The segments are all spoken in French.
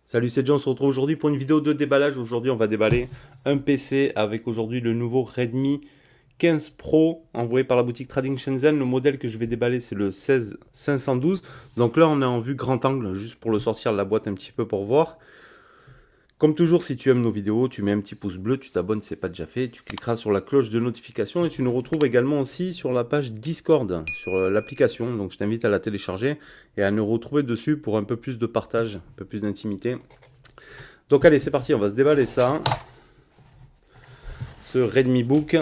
Salut, c'est John, on se retrouve aujourd'hui pour une vidéo de déballage. Aujourd'hui, on va déballer un PC avec aujourd'hui le nouveau Redmi 15 Pro envoyé par la boutique Trading Shenzhen. Le modèle que je vais déballer, c'est le 16512. Donc là, on est en vue grand angle, juste pour le sortir de la boîte un petit peu pour voir. Comme toujours, si tu aimes nos vidéos, tu mets un petit pouce bleu, tu t'abonnes si ce n'est pas déjà fait, tu cliqueras sur la cloche de notification et tu nous retrouves également aussi sur la page Discord, sur l'application. Donc je t'invite à la télécharger et à nous retrouver dessus pour un peu plus de partage, un peu plus d'intimité. Donc allez, c'est parti, on va se déballer ça. Ce Redmi Book.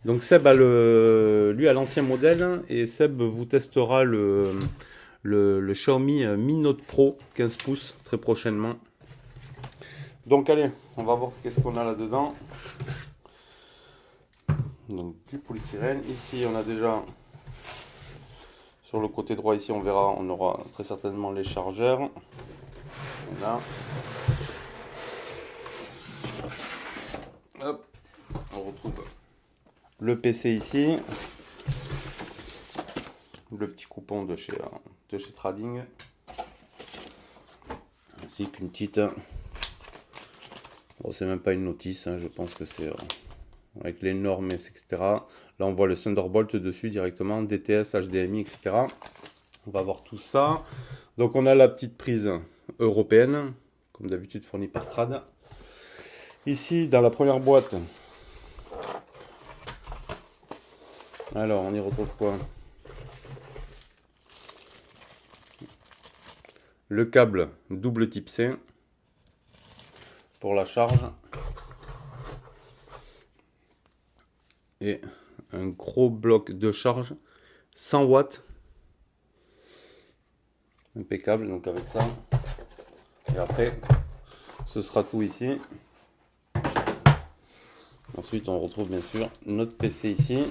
Donc Seb a lui a l'ancien modèle et Seb vous testera le Xiaomi Mi Note Pro 15 pouces très prochainement. Donc allez, on va voir qu'est-ce qu'on a là-dedans. Donc du polystyrène. Ici on a déjà, sur le côté droit ici on verra, on aura très certainement les chargeurs. Voilà. Hop, on retrouve le PC ici. Le petit coupon de chez Trading. Ainsi qu'une petite... Bon, c'est même pas une notice, hein, je pense que c'est avec les normes, etc. Là, on voit le Thunderbolt dessus directement, DTS, HDMI, etc. On va voir tout ça. Donc, on a la petite prise européenne, comme d'habitude fournie par Trad. Ici, dans la première boîte, alors, on y retrouve quoi? Le câble double type C pour la charge et un gros bloc de charge 100 watts, impeccable. Donc avec ça, et après ce sera tout ici. Ensuite on retrouve bien sûr notre PC ici.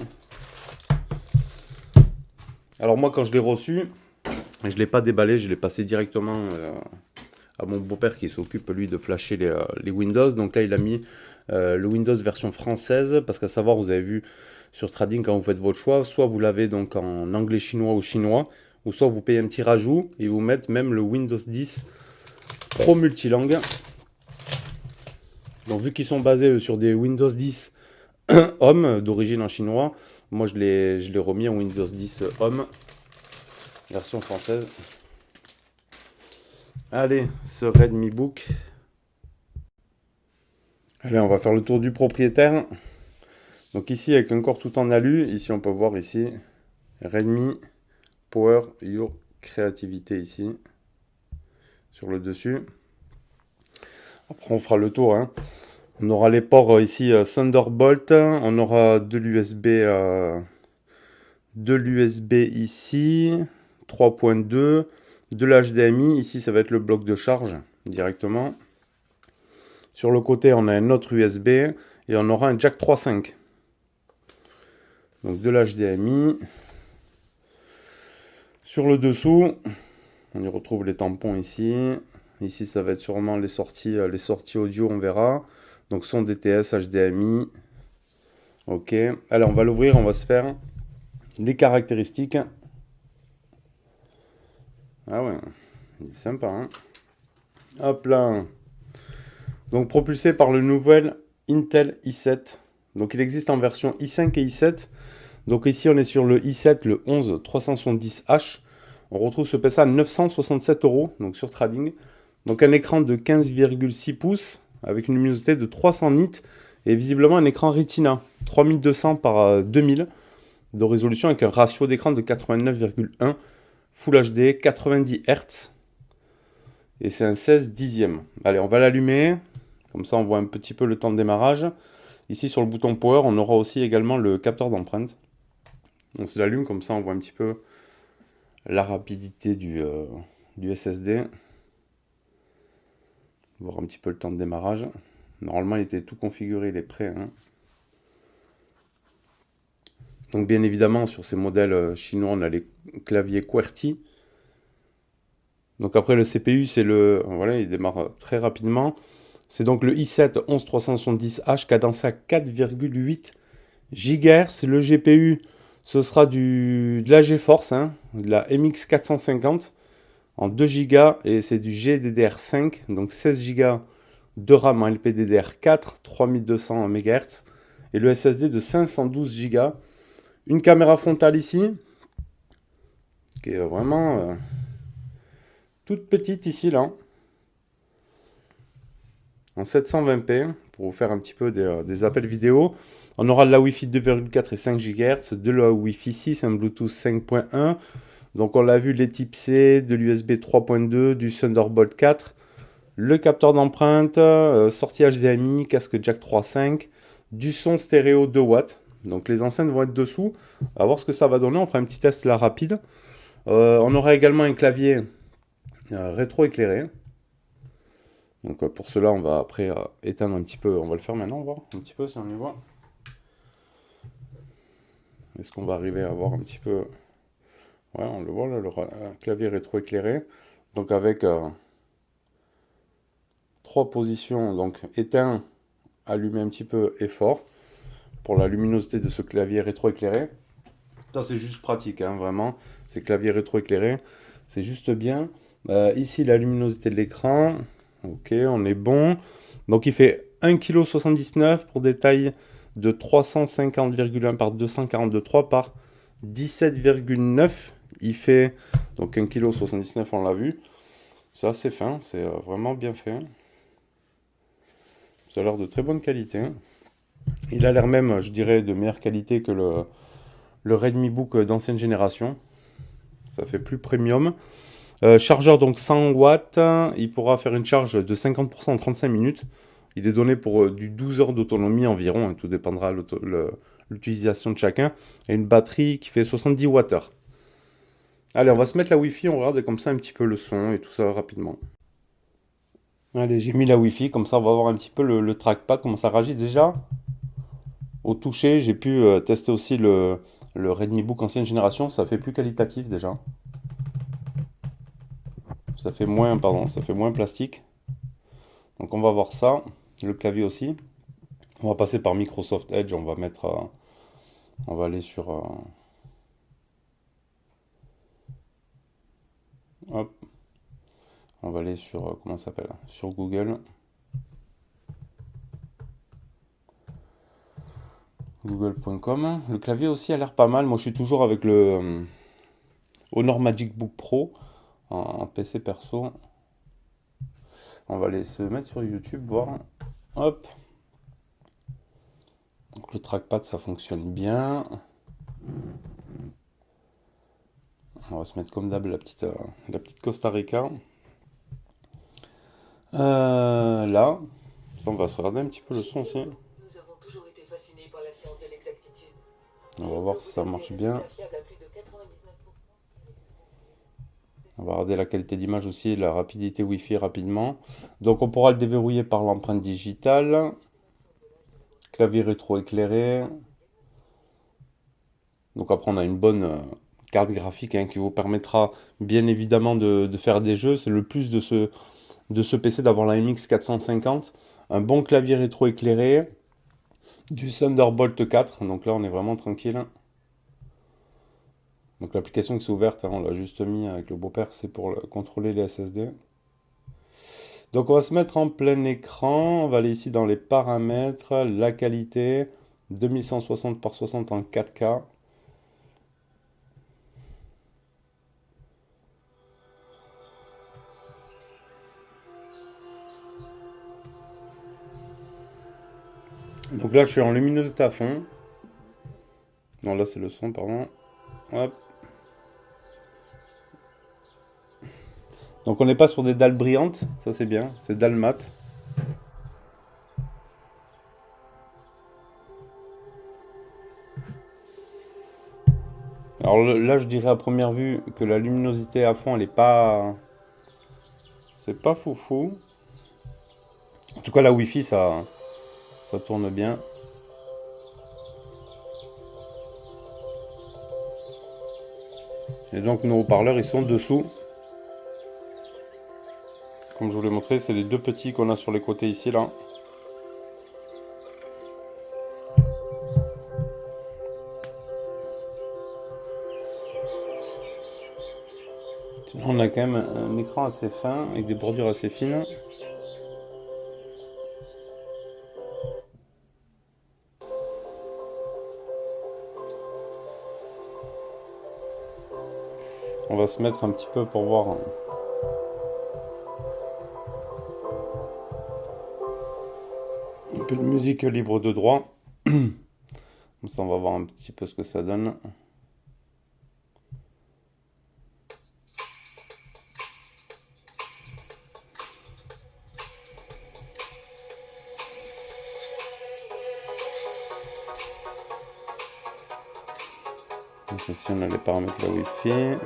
Alors moi quand je l'ai reçu, je ne l'ai pas déballé, je l'ai passé directement à mon beau-père qui s'occupe lui de flasher les Windows. Donc là il a mis le Windows version française, parce qu'à savoir, vous avez vu sur Trading quand vous faites votre choix, soit vous l'avez donc en anglais chinois ou chinois, ou soit vous payez un petit rajout et vous mettez même le Windows 10 Pro multilangue. Donc vu qu'ils sont basés sur des Windows 10 Home d'origine en chinois, moi je l'ai remis en Windows 10 Home version française. Allez, ce Redmi Book. Allez, on va faire le tour du propriétaire. Donc ici, avec un corps tout en alu, ici on peut voir ici, Redmi Power Your Creativity ici, sur le dessus. Après on fera le tour, hein. On aura les ports ici Thunderbolt, on aura de l'USB ici, 3.2, de l'HDMI, ici ça va être le bloc de charge directement. Sur le côté on a un autre USB et on aura un jack 3.5. Donc de l'HDMI. Sur le dessous, on y retrouve les tampons ici. Ici ça va être sûrement les sorties audio, on verra. Donc son DTS, HDMI. Ok, allez on va l'ouvrir, on va se faire les caractéristiques. Ah ouais, il est sympa, hein. Hop là. Donc propulsé par le nouvel Intel i7. Donc il existe en version i5 et i7. Donc ici on est sur le i7, le 11370H. On retrouve ce PC à 967 €, donc sur Trading. Donc un écran de 15,6 pouces avec une luminosité de 300 nits et visiblement un écran Retina 3200 par 2000 de résolution avec un ratio d'écran de 89,1, Full HD, 90 Hz. Et c'est un 16 dixième. Allez, on va l'allumer. Comme ça, on voit un petit peu le temps de démarrage. Ici, sur le bouton Power, on aura aussi également le capteur d'empreinte. On se l'allume, comme ça, on voit un petit peu la rapidité du SSD. Voir un petit peu le temps de démarrage. Normalement, il était tout configuré, il est prêt, hein. Donc, bien évidemment, sur ces modèles chinois, on a les claviers QWERTY. Donc après le CPU, c'est voilà, il démarre très rapidement. C'est donc le i7 11370H cadencé à 4,8 GHz. Le GPU, ce sera de la GeForce, hein, de la MX 450 en 2 Go et c'est du GDDR5, donc 16 Go de RAM en LPDDR4, 3200 MHz et le SSD de 512 Go. Une caméra frontale ici, qui est vraiment toute petite ici, là, en 720p, pour vous faire un petit peu des appels vidéo. On aura de la Wi-Fi 2,4 et 5 GHz, de la Wi-Fi 6, un Bluetooth 5.1. Donc on l'a vu, les types C, de l'USB 3.2, du Thunderbolt 4, le capteur d'empreinte, sortie HDMI, casque jack 3.5, du son stéréo 2 watts. Donc les enceintes vont être dessous. On va voir ce que ça va donner. On fera un petit test là rapide. On aura également un clavier rétro-éclairé. Donc pour cela, on va après éteindre un petit peu. On va le faire maintenant, on va voir un petit peu si on y voit. Est-ce qu'on va arriver à voir un petit peu? Ouais, on le voit là, le clavier rétro-éclairé. Donc avec 3 positions, donc éteint, allumé un petit peu et fort, pour la luminosité de ce clavier rétro-éclairé. Ça c'est juste pratique, hein, vraiment. C'est clavier rétro-éclairé, c'est juste bien. Ici la luminosité de l'écran, ok, on est bon. Donc il fait 1,79 kg pour des tailles de 350,1 par 242,3 par 17,9. Il fait donc 1,79 kg, on l'a vu. C'est assez fin, c'est vraiment bien fait. Ça a l'air de très bonne qualité. Il a l'air même, je dirais, de meilleure qualité que le Redmi Book d'ancienne génération. Ça fait plus premium. Chargeur donc 100 watts. Il pourra faire une charge de 50% en 35 minutes. Il est donné pour du 12 heures d'autonomie environ. Hein, tout dépendra de l'utilisation de chacun. Et une batterie qui fait 70 Wh. Allez, on va se mettre la Wi-Fi. On regarde comme ça un petit peu le son et tout ça rapidement. Allez, j'ai mis la Wi-Fi. Comme ça, on va voir un petit peu le trackpad, comment ça réagit déjà. Au toucher, j'ai pu tester aussi le Redmi Book ancienne génération. Ça fait plus qualitatif déjà. Ça fait moins, pardon, ça fait moins plastique. Donc on va voir ça. Le clavier aussi. On va passer par Microsoft Edge. On va mettre, on va aller sur, hop, on va aller sur, comment ça s'appelle, sur Google. Google.com. Le clavier aussi a l'air pas mal. Moi je suis toujours avec le Honor Magic Book Pro en PC perso. On va aller se mettre sur YouTube, voir. Hop. Donc le trackpad, ça fonctionne bien. On va se mettre comme d'hab la petite Costa Rica. Là, ça, on va se regarder un petit peu le son aussi. Nous avons toujours été fascinés par la science de l'exactitude. On va voir si ça marche bien. On va regarder la qualité d'image aussi, la rapidité Wi-Fi rapidement. Donc on pourra le déverrouiller par l'empreinte digitale. Clavier rétro-éclairé. Donc après on a une bonne carte graphique hein, qui vous permettra bien évidemment de faire des jeux. C'est le plus de ce PC d'avoir la MX 450. Un bon clavier rétro-éclairé. Du Thunderbolt 4. Donc là on est vraiment tranquille. Donc l'application qui s'est ouverte, hein, on l'a juste mis avec le beau-père, c'est pour contrôler les SSD. Donc on va se mettre en plein écran, on va aller ici dans les paramètres, la qualité, 2160 par 60 en 4K. Donc là je suis en luminosité à fond. Non là c'est le son, pardon. Hop. Donc on n'est pas sur des dalles brillantes, ça c'est bien, c'est dalles mat. Alors là je dirais à première vue que la luminosité à fond elle est pas... C'est pas foufou. En tout cas la Wi-Fi ça tourne bien. Et donc nos haut-parleurs ils sont dessous. Comme je vous l'ai montré, c'est les deux petits qu'on a sur les côtés ici là. Là, on a quand même un écran assez fin avec des bordures assez fines. On va se mettre un petit peu pour voir un peu de musique libre de droit. Comme ça, on va voir un petit peu ce que ça donne. Donc ici, on a les paramètres de la Wi-Fi.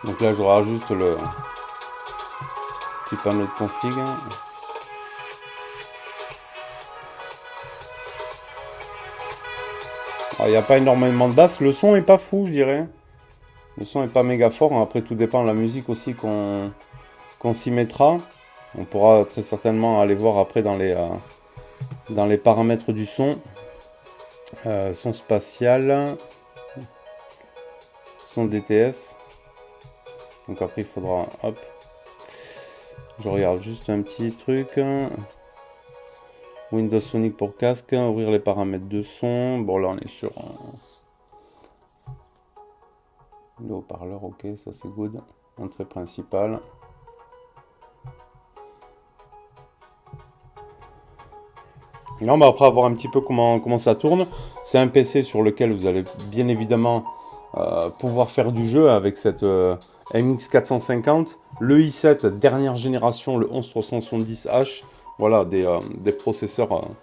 Donc là, je rajoute le petit panneau de config. Il n'y a pas énormément de basse. Le son est pas fou, je dirais. Le son est pas méga fort. Après, tout dépend de la musique aussi qu'on s'y mettra. On pourra très certainement aller voir après dans les paramètres du son. Son spatial. Son DTS. Donc après, il faudra... Hop. Je regarde juste un petit truc. Windows Sonic pour casque. Ouvrir les paramètres de son. Bon, là, on est sur... le haut-parleur, ok, ça c'est good. Entrée principale. Non, bah après avoir un petit peu comment ça tourne, c'est un PC sur lequel vous allez bien évidemment pouvoir faire du jeu avec cette MX 450, le i7 dernière génération, le 11370H, voilà, des processeurs quand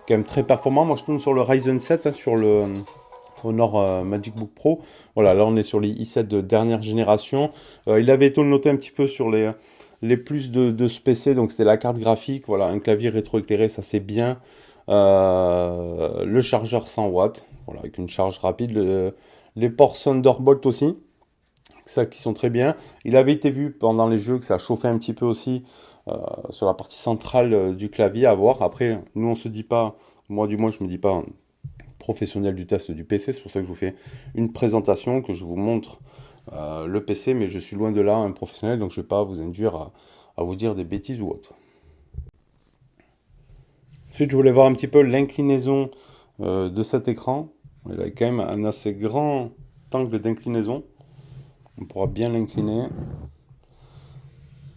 même très performants. Moi je tourne sur le Ryzen 7, hein, sur le Honor Magic Book Pro. Voilà, là on est sur les i7 de dernière génération. Il avait été noté un petit peu sur les plus de ce PC, donc c'était la carte graphique, voilà, un clavier rétroéclairé, ça c'est bien. Le chargeur 100 watts, voilà, avec une charge rapide. Les ports Thunderbolt aussi, ça qui sont très bien. Il avait été vu pendant les jeux que ça chauffait un petit peu aussi sur la partie centrale du clavier à voir. Après, nous on se dit pas, moi du moins je me dis pas professionnel du test du PC, c'est pour ça que je vous fais une présentation, que je vous montre le PC, mais je suis loin de là un professionnel, donc je ne vais pas vous induire à vous dire des bêtises ou autre. Ensuite, je voulais voir un petit peu l'inclinaison de cet écran. Il a quand même un assez grand angle d'inclinaison. On pourra bien l'incliner.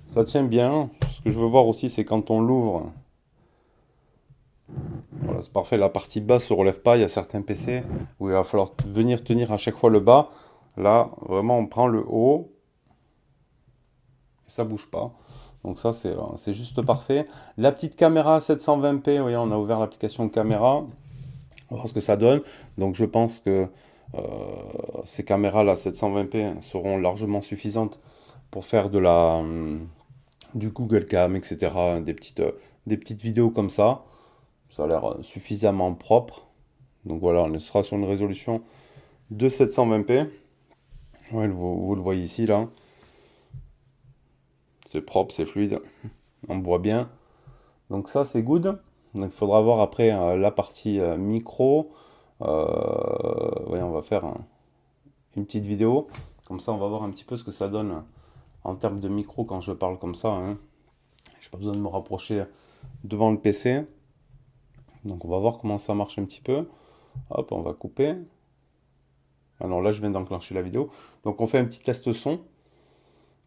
Ça tient bien. Ce que je veux voir aussi, c'est quand on l'ouvre. Voilà, c'est parfait. La partie basse ne se relève pas. Il y a certains PC où il va falloir venir tenir à chaque fois le bas. Là, vraiment, on prend le haut. Et ça bouge pas. Donc ça, c'est juste parfait. La petite caméra 720p, vous voyez, on a ouvert l'application caméra. On va voir ce que ça donne. Donc je pense que ces caméras-là 720p seront largement suffisantes pour faire du Google Cam, etc. Des petites vidéos comme ça. Ça a l'air suffisamment propre. Donc voilà, on sera sur une résolution de 720p. Ouais, vous le voyez ici, là. C'est propre, c'est fluide. On voit bien. Donc ça, c'est good. Donc il faudra voir après la partie micro. Ouais, on va faire une petite vidéo. Comme ça, on va voir un petit peu ce que ça donne en termes de micro quand je parle comme ça. Hein. Je n'ai pas besoin de me rapprocher devant le PC. Donc on va voir comment ça marche un petit peu. Hop, on va couper. Alors là, je viens d'enclencher la vidéo. Donc on fait un petit test son.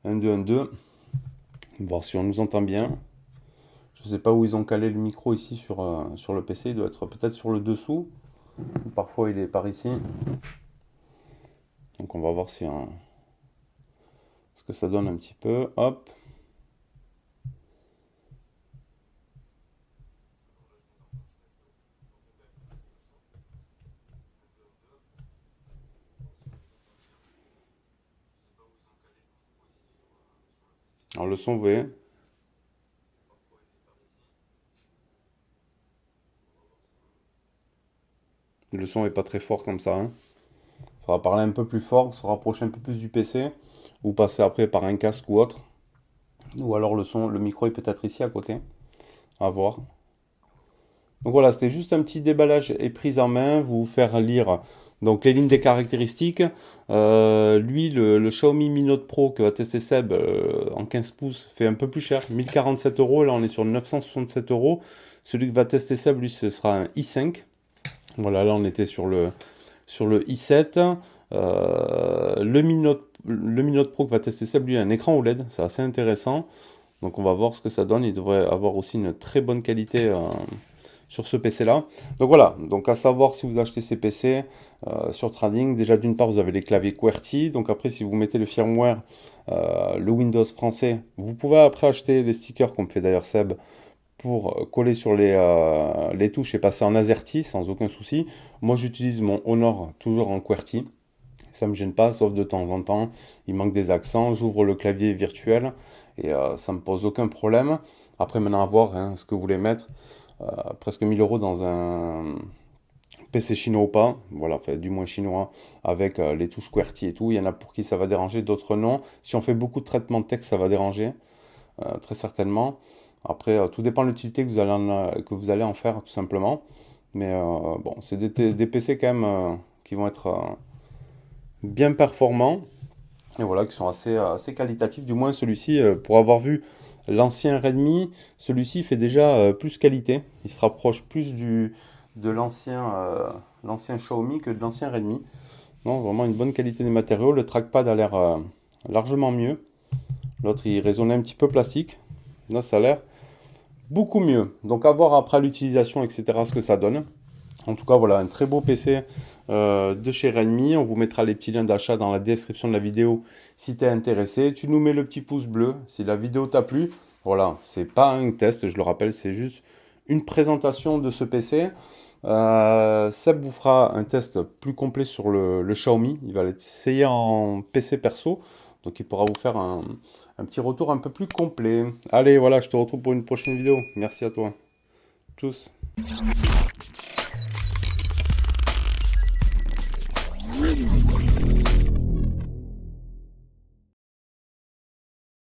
1, 2, 1, 2. Voir si on nous entend bien. Je ne sais pas où ils ont calé le micro ici sur le PC. Il doit être peut-être sur le dessous. Parfois il est par ici. Donc on va voir si ce que ça donne un petit peu. Hop. Alors le son, vous voyez. Le son est pas très fort comme ça, hein. Faudra parler un peu plus fort, se rapprocher un peu plus du PC, ou passer après par un casque ou autre. Ou alors le son, le micro est peut-être ici à côté. À voir. Donc voilà, c'était juste un petit déballage et prise en main, vous faire lire donc les lignes des caractéristiques. Lui, le Xiaomi Mi Note Pro que va tester Seb en 15 pouces fait un peu plus cher, 1047 euros. Là, on est sur 967 euros. Celui que va tester Seb, lui, ce sera un i5. Voilà, là, on était sur le i7. Le Mi Note Pro que va tester Seb, lui, a un écran OLED. C'est assez intéressant. Donc on va voir ce que ça donne. Il devrait avoir aussi une très bonne qualité sur ce PC là. Donc voilà, donc à savoir si vous achetez ces PC sur Trading, déjà d'une part vous avez les claviers QWERTY, donc après si vous mettez le firmware, le Windows français, vous pouvez après acheter les stickers comme fait d'ailleurs Seb pour coller sur les touches et passer en AZERTY sans aucun souci. Moi j'utilise mon Honor toujours en QWERTY, ça me gêne pas, sauf de temps en temps, il manque des accents, j'ouvre le clavier virtuel et ça me pose aucun problème. Après maintenant à voir hein, ce que vous voulez mettre. Presque 1000 euros dans un PC chinois ou pas, voilà, enfin, du moins chinois, avec les touches QWERTY et tout. Il y en a pour qui ça va déranger, d'autres non. Si on fait beaucoup de traitement de texte, ça va déranger, très certainement. Après, tout dépend de l'utilité que vous allez en faire, tout simplement. Mais bon, c'est des PC quand même qui vont être bien performants. Et voilà, qui sont assez qualitatifs. Du moins, celui-ci, pour avoir vu l'ancien Redmi, celui-ci fait déjà plus qualité. Il se rapproche plus de l'ancien Xiaomi que de l'ancien Redmi. Non, vraiment une bonne qualité des matériaux. Le trackpad a l'air largement mieux. L'autre, il résonnait un petit peu plastique. Là, ça a l'air beaucoup mieux. Donc, à voir après l'utilisation, etc., ce que ça donne. En tout cas, voilà, un très beau PC de chez Redmi. On vous mettra les petits liens d'achat dans la description de la vidéo si tu es intéressé. Tu nous mets le petit pouce bleu si la vidéo t'a plu. Voilà, c'est pas un test, je le rappelle, c'est juste une présentation de ce PC. Seb vous fera un test plus complet sur le Xiaomi. Il va l'essayer en PC perso. Donc il pourra vous faire un petit retour un peu plus complet. Allez, voilà, je te retrouve pour une prochaine vidéo. Merci à toi. Tchuss.